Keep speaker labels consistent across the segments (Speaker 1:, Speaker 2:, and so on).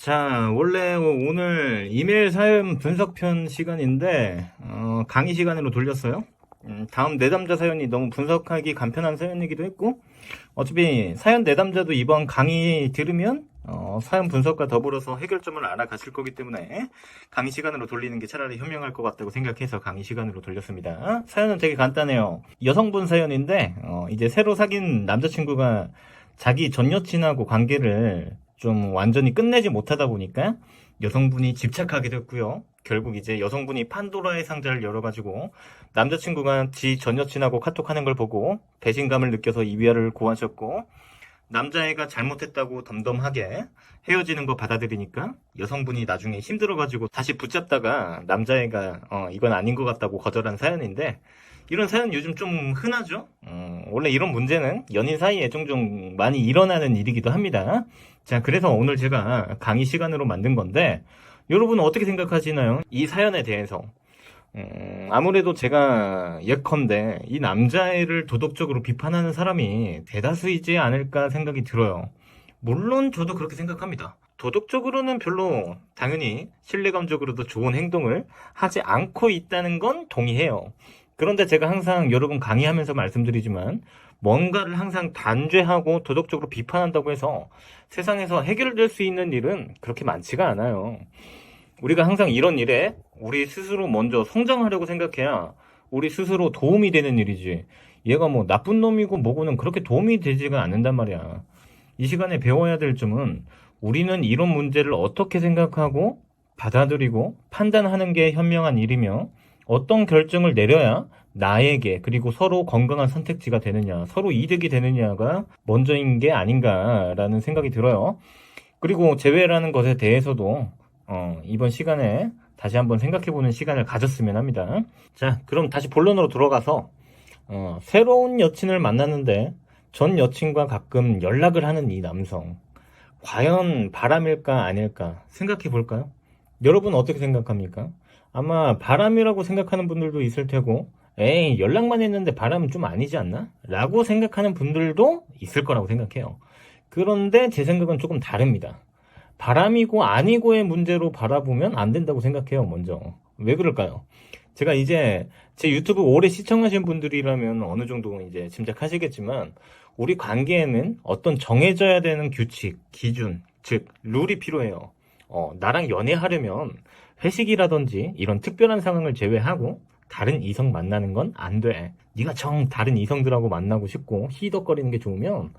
Speaker 1: 자, 원래 오늘 이메일 사연 분석편 시간인데, 강의 시간으로 돌렸어요. 다음 내담자 사연이 너무 분석하기 간편한 사연이기도 했고, 어차피 사연 내담자도 이번 강의 들으면, 사연 분석과 더불어서 해결점을 알아가실 거기 때문에, 강의 시간으로 돌리는 게 차라리 현명할 것 같다고 생각해서 강의 시간으로 돌렸습니다. 사연은 되게 간단해요. 여성분 사연인데, 이제 새로 사귄 남자친구가 자기 전 여친하고 관계를 좀 완전히 끝내지 못하다 보니까 여성분이 집착하게 됐고요. 결국 이제 여성분이 판도라의 상자를 열어가지고 남자친구가 지 전 여친하고 카톡하는 걸 보고 배신감을 느껴서 이별을 고하셨고, 남자애가 잘못했다고 덤덤하게 헤어지는 거 받아들이니까 여성분이 나중에 힘들어가지고 다시 붙잡다가 남자애가 이건 아닌 것 같다고 거절한 사연인데, 이런 사연 요즘 좀 흔하죠? 원래 이런 문제는 연인 사이에 종종 많이 일어나는 일이기도 합니다. 자, 그래서 오늘 제가 강의 시간으로 만든 건데, 여러분은 어떻게 생각하시나요? 이 사연에 대해서. 아무래도 제가 예컨대 이 남자애를 도덕적으로 비판하는 사람이 대다수이지 않을까 생각이 들어요. 물론 저도 그렇게 생각합니다. 도덕적으로는 별로 당연히 신뢰감적으로도 좋은 행동을 하지 않고 있다는 건 동의해요. 그런데 제가 항상 여러분 강의하면서 말씀드리지만, 뭔가를 항상 단죄하고 도덕적으로 비판한다고 해서 세상에서 해결될 수 있는 일은 그렇게 많지가 않아요. 우리가 항상 이런 일에 우리 스스로 먼저 성장하려고 생각해야 우리 스스로 도움이 되는 일이지, 얘가 뭐 나쁜 놈이고 뭐고는 그렇게 도움이 되지가 않는단 말이야. 이 시간에 배워야 될 점은, 우리는 이런 문제를 어떻게 생각하고 받아들이고 판단하는 게 현명한 일이며, 어떤 결정을 내려야 나에게 그리고 서로 건강한 선택지가 되느냐, 서로 이득이 되느냐가 먼저인 게 아닌가라는 생각이 들어요. 그리고 재회라는 것에 대해서도 이번 시간에 다시 한번 생각해보는 시간을 가졌으면 합니다. 자, 그럼 다시 본론으로 들어가서 새로운 여친을 만났는데 전 여친과 가끔 연락을 하는 이 남성, 과연 바람일까 아닐까 생각해 볼까요? 여러분 어떻게 생각합니까? 아마 바람이라고 생각하는 분들도 있을 테고, 에이 연락만 했는데 바람은 좀 아니지 않나? 라고 생각하는 분들도 있을 거라고 생각해요. 그런데 제 생각은 조금 다릅니다. 바람이고 아니고의 문제로 바라보면 안 된다고 생각해요. 먼저 왜 그럴까요? 제가 이제 제 유튜브 오래 시청하신 분들이라면 어느 정도 이제 짐작하시겠지만, 우리 관계에는 어떤 정해져야 되는 규칙, 기준, 즉 룰이 필요해요. 나랑 연애하려면 회식이라든지 이런 특별한 상황을 제외하고 다른 이성 만나는 건 안 돼. 네가 정 다른 이성들하고 만나고 싶고 희덕거리는 게 좋으면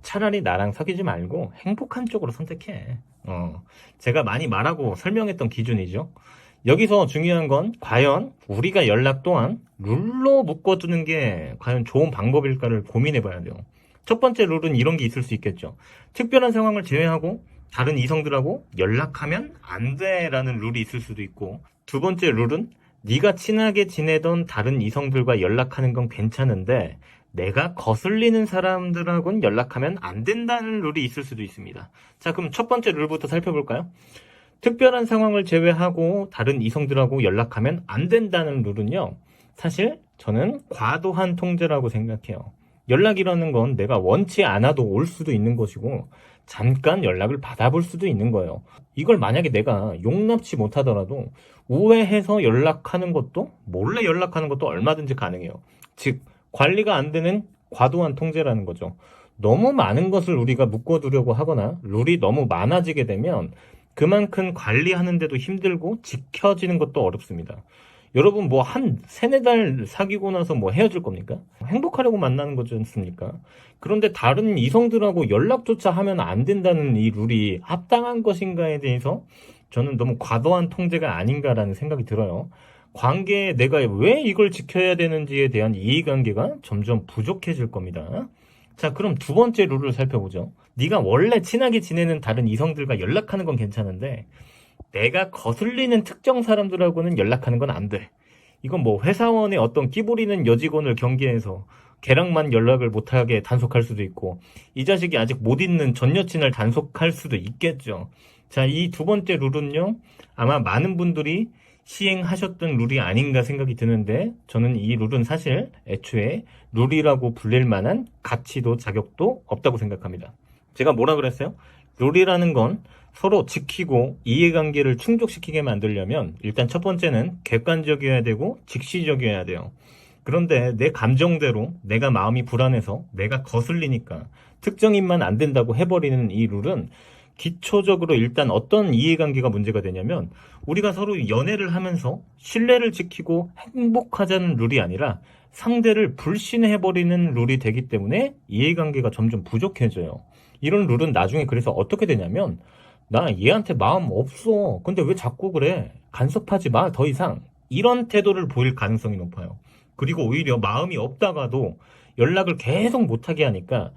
Speaker 1: 차라리 나랑 사귀지 말고 행복한 쪽으로 선택해. 제가 많이 말하고 설명했던 기준이죠. 여기서 중요한 건, 과연 우리가 연락 또한 룰로 묶어두는 게 과연 좋은 방법일까를 고민해 봐야 돼요. 첫 번째 룰은 이런 게 있을 수 있겠죠. 특별한 상황을 제외하고 다른 이성들하고 연락하면 안 돼라는 룰이 있을 수도 있고, 두 번째 룰은 네가 친하게 지내던 다른 이성들과 연락하는 건 괜찮은데 내가 거슬리는 사람들하고는 연락하면 안 된다는 룰이 있을 수도 있습니다. 자, 그럼 첫 번째 룰부터 살펴볼까요? 특별한 상황을 제외하고 다른 이성들하고 연락하면 안 된다는 룰은요, 사실 저는 과도한 통제라고 생각해요. 연락이라는 건 내가 원치 않아도 올 수도 있는 것이고, 잠깐 연락을 받아볼 수도 있는 거예요. 이걸 만약에 내가 용납치 못하더라도 우회해서 연락하는 것도, 몰래 연락하는 것도 얼마든지 가능해요. 즉 관리가 안 되는 과도한 통제라는 거죠. 너무 많은 것을 우리가 묶어두려고 하거나 룰이 너무 많아지게 되면 그만큼 관리하는데도 힘들고 지켜지는 것도 어렵습니다. 여러분 뭐 한 세네 달 사귀고 나서 뭐 헤어질 겁니까? 행복하려고 만나는 거지 않습니까? 그런데 다른 이성들하고 연락조차 하면 안 된다는 이 룰이 합당한 것인가에 대해서 저는 너무 과도한 통제가 아닌가라는 생각이 들어요. 관계에 내가 왜 이걸 지켜야 되는지에 대한 이해관계가 점점 부족해질 겁니다. 자, 그럼 두 번째 룰을 살펴보죠. 네가 원래 친하게 지내는 다른 이성들과 연락하는 건 괜찮은데 내가 거슬리는 특정 사람들하고는 연락하는 건 안 돼. 이건 뭐 회사원의 어떤 끼부리는 여직원을 경계해서 걔랑만 연락을 못하게 단속할 수도 있고, 이 자식이 아직 못 잊는 전 여친을 단속할 수도 있겠죠. 자, 이 두 번째 룰은요, 아마 많은 분들이 시행하셨던 룰이 아닌가 생각이 드는데, 저는 이 룰은 사실 애초에 룰이라고 불릴 만한 가치도 자격도 없다고 생각합니다. 제가 뭐라 그랬어요? 룰이라는 건 서로 지키고 이해관계를 충족시키게 만들려면 일단 첫 번째는 객관적이어야 되고 직시적이어야 돼요. 그런데 내 감정대로 내가 마음이 불안해서 내가 거슬리니까 특정인만 안 된다고 해버리는 이 룰은 기초적으로 일단 어떤 이해관계가 문제가 되냐면 우리가 서로 연애를 하면서 신뢰를 지키고 행복하자는 룰이 아니라 상대를 불신해버리는 룰이 되기 때문에 이해관계가 점점 부족해져요. 이런 룰은 나중에 그래서 어떻게 되냐면 나 얘한테 마음 없어. 근데 왜 자꾸 그래? 간섭하지 마. 더 이상. 이런 태도를 보일 가능성이 높아요. 그리고 오히려 마음이 없다가도 연락을 계속 못하게 하니까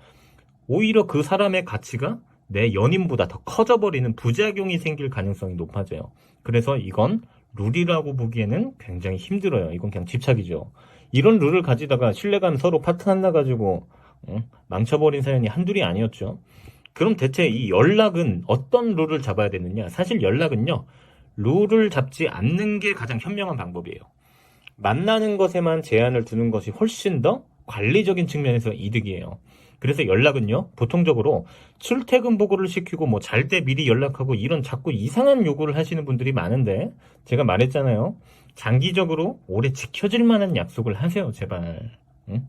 Speaker 1: 오히려 그 사람의 가치가 내 연인보다 더 커져버리는 부작용이 생길 가능성이 높아져요. 그래서 이건 룰이라고 보기에는 굉장히 힘들어요. 이건 그냥 집착이죠. 이런 룰을 가지다가 신뢰감 서로 파탄 나가지고 망쳐버린 사연이 한둘이 아니었죠. 그럼 대체 이 연락은 어떤 룰을 잡아야 되느냐? 사실 연락은요, 룰을 잡지 않는 게 가장 현명한 방법이에요. 만나는 것에만 제한을 두는 것이 훨씬 더 관리적인 측면에서 이득이에요. 그래서 연락은요, 보통적으로 출퇴근 보고를 시키고 뭐 잘 때 미리 연락하고 이런 자꾸 이상한 요구를 하시는 분들이 많은데, 제가 말했잖아요. 장기적으로 오래 지켜질 만한 약속을 하세요, 제발. 응?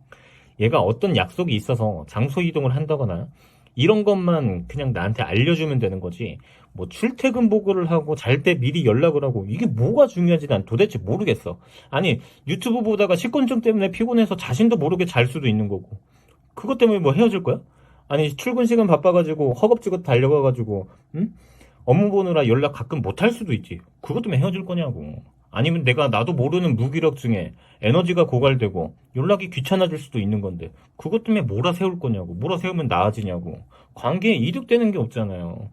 Speaker 1: 얘가 어떤 약속이 있어서 장소 이동을 한다거나 이런 것만 그냥 나한테 알려주면 되는 거지. 뭐 출퇴근 보고를 하고 잘 때 미리 연락을 하고 이게 뭐가 중요한지 난 도대체 모르겠어. 아니 유튜브 보다가 식곤증 때문에 피곤해서 자신도 모르게 잘 수도 있는 거고 그것 때문에 뭐 헤어질 거야? 아니 출근 시간 바빠가지고 허겁지겁 달려가가지고 응? 업무 보느라 연락 가끔 못 할 수도 있지. 그것 때문에 헤어질 거냐고. 아니면 내가 나도 모르는 무기력 중에 에너지가 고갈되고 연락이 귀찮아질 수도 있는 건데 그것 때문에 몰아세울 거냐고. 몰아세우면 나아지냐고. 관계에 이득되는 게 없잖아요.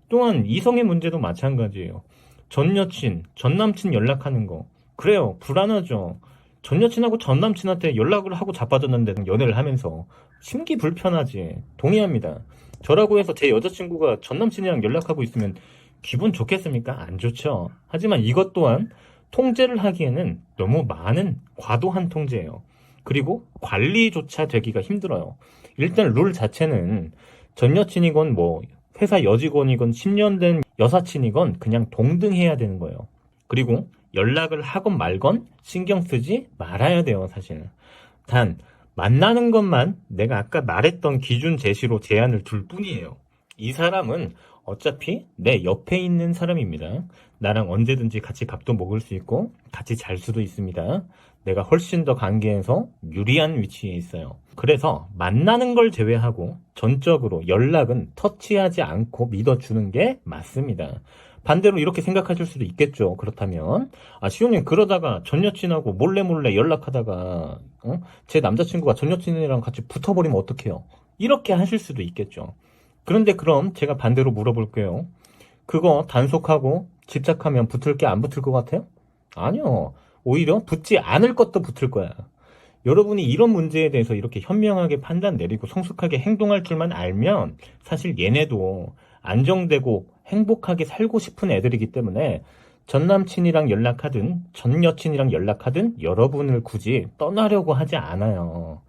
Speaker 1: 또한 이성의 문제도 마찬가지예요. 전 여친, 전 남친 연락하는 거. 그래요. 불안하죠. 전 여친하고 전 남친한테 연락을 하고 자빠졌는데 연애를 하면서 심기 불편하지. 동의합니다. 저라고 해서 제 여자친구가 전 남친이랑 연락하고 있으면 기분 좋겠습니까? 안 좋죠. 하지만 이것 또한 통제를 하기에는 너무 많은 과도한 통제예요. 그리고 관리조차 되기가 힘들어요. 일단 룰 자체는 전 여친이건 뭐 회사 여직원이건 10년 된 여사친이건 그냥 동등해야 되는 거예요. 그리고 연락을 하건 말건 신경 쓰지 말아야 돼요, 사실. 단, 만나는 것만 내가 아까 말했던 기준 제시로 제한을 둘 뿐이에요. 이 사람은 어차피 내 옆에 있는 사람입니다. 나랑 언제든지 같이 밥도 먹을 수 있고 같이 잘 수도 있습니다. 내가 훨씬 더 관계에서 유리한 위치에 있어요. 그래서 만나는 걸 제외하고 전적으로 연락은 터치하지 않고 믿어주는 게 맞습니다. 반대로 이렇게 생각하실 수도 있겠죠. 그렇다면 시호님 그러다가 전 여친하고 몰래 연락하다가 제 남자친구가 전 여친이랑 같이 붙어버리면 어떡해요? 이렇게 하실 수도 있겠죠. 그런데 그럼 제가 반대로 물어볼게요. 그거 단속하고 집착하면 붙을 게 안 붙을 것 같아요? 아니요. 오히려 붙지 않을 것도 붙을 거야. 여러분이 이런 문제에 대해서 이렇게 현명하게 판단 내리고 성숙하게 행동할 줄만 알면 사실 얘네도 안정되고 행복하게 살고 싶은 애들이기 때문에 전 남친이랑 연락하든 전 여친이랑 연락하든 여러분을 굳이 떠나려고 하지 않아요.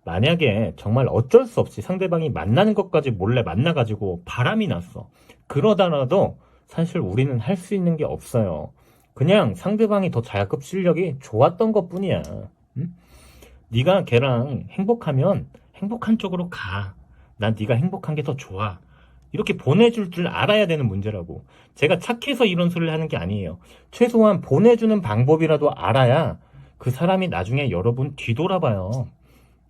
Speaker 1: 만약에 정말 어쩔 수 없이 상대방이 만나는 것까지 몰래 만나가지고 바람이 났어. 그러다라도 사실 우리는 할 수 있는 게 없어요. 그냥 상대방이 더 자급 실력이 좋았던 것 뿐이야. 응? 네가 걔랑 행복하면 행복한 쪽으로 가. 난 네가 행복한 게 더 좋아. 이렇게 보내줄 줄 알아야 되는 문제라고. 제가 착해서 이런 소리를 하는 게 아니에요. 최소한 보내주는 방법이라도 알아야 그 사람이 나중에 여러분 뒤돌아봐요.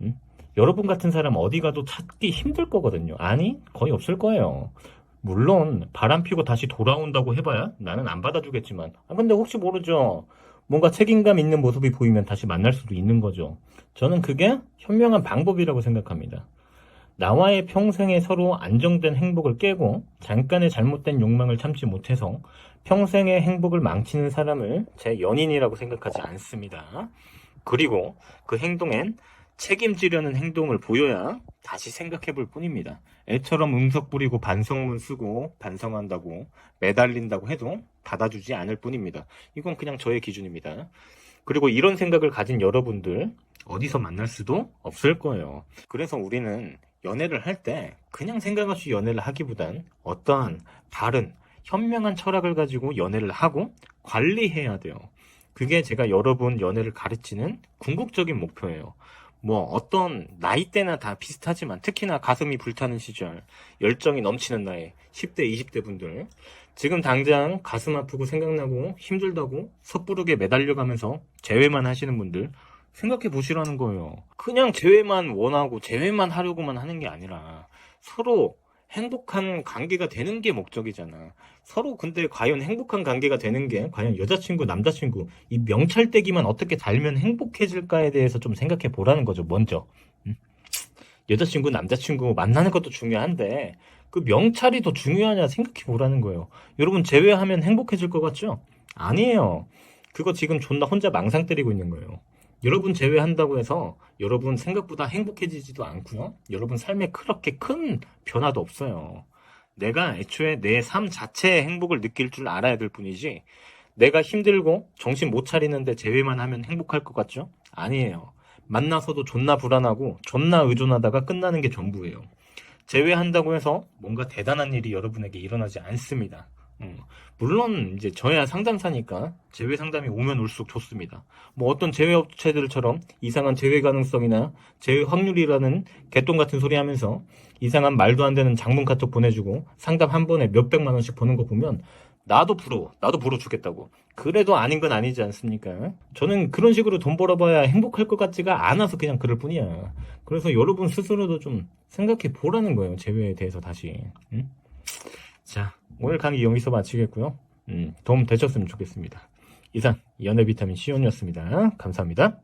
Speaker 1: 응? 여러분 같은 사람 어디 가도 찾기 힘들 거거든요. 아니, 거의 없을 거예요. 물론 바람 피고 다시 돌아온다고 해봐야 나는 안 받아주겠지만 근데 혹시 모르죠. 뭔가 책임감 있는 모습이 보이면 다시 만날 수도 있는 거죠. 저는 그게 현명한 방법이라고 생각합니다. 나와의 평생에 서로 안정된 행복을 깨고 잠깐의 잘못된 욕망을 참지 못해서 평생의 행복을 망치는 사람을 제 연인이라고 생각하지 않습니다. 그리고 그 행동엔 책임지려는 행동을 보여야 다시 생각해 볼 뿐입니다. 애처럼 응석 부리고 반성문 쓰고 반성한다고 매달린다고 해도 받아주지 않을 뿐입니다. 이건 그냥 저의 기준입니다. 그리고 이런 생각을 가진 여러분들 어디서 만날 수도 없을 거예요. 그래서 우리는 연애를 할 때 그냥 생각 없이 연애를 하기보단 어떠한 바른 현명한 철학을 가지고 연애를 하고 관리해야 돼요. 그게 제가 여러분 연애를 가르치는 궁극적인 목표예요. 뭐 어떤 나이대나 다 비슷하지만 특히나 가슴이 불타는 시절, 열정이 넘치는 나이 10대, 20대 분들 지금 당장 가슴 아프고 생각나고 힘들다고 섣부르게 매달려가면서 재회만 하시는 분들 생각해 보시라는 거예요. 그냥 재회만 원하고 재회만 하려고만 하는 게 아니라 서로 행복한 관계가 되는 게 목적이잖아. 서로 근데 과연 행복한 관계가 되는 게 과연 여자친구, 남자친구 이 명찰떼기만 어떻게 달면 행복해질까에 대해서 좀 생각해 보라는 거죠. 먼저 여자친구, 남자친구 만나는 것도 중요한데 그 명찰이 더 중요하냐 생각해 보라는 거예요. 여러분 제외하면 행복해질 것 같죠? 아니에요. 그거 지금 존나 혼자 망상 때리고 있는 거예요. 여러분 제외한다고 해서 여러분 생각보다 행복해지지도 않고요. 여러분 삶에 그렇게 큰 변화도 없어요. 내가 애초에 내 삶 자체의 행복을 느낄 줄 알아야 될 뿐이지 내가 힘들고 정신 못 차리는데 제외만 하면 행복할 것 같죠? 아니에요. 만나서도 존나 불안하고 존나 의존하다가 끝나는 게 전부예요. 제외한다고 해서 뭔가 대단한 일이 여러분에게 일어나지 않습니다. 물론 이제 저야 상담사니까 제외 상담이 오면 올수록 좋습니다. 뭐 어떤 제외 업체들처럼 이상한 제외 가능성이나 제외 확률이라는 개똥 같은 소리 하면서 이상한 말도 안 되는 장문 카톡 보내주고 상담 한 번에 몇백만 원씩 버는 거 보면 나도 부러워. 나도 부러워 죽겠다고. 그래도 아닌 건 아니지 않습니까? 저는 그런 식으로 돈 벌어봐야 행복할 것 같지가 않아서 그냥 그럴 뿐이야. 그래서 여러분 스스로도 좀 생각해 보라는 거예요. 제외에 대해서 다시. 응? 자, 오늘 강의 여기서 마치겠고요. 도움 되셨으면 좋겠습니다. 이상 연애 비타민 시온이었습니다. 감사합니다.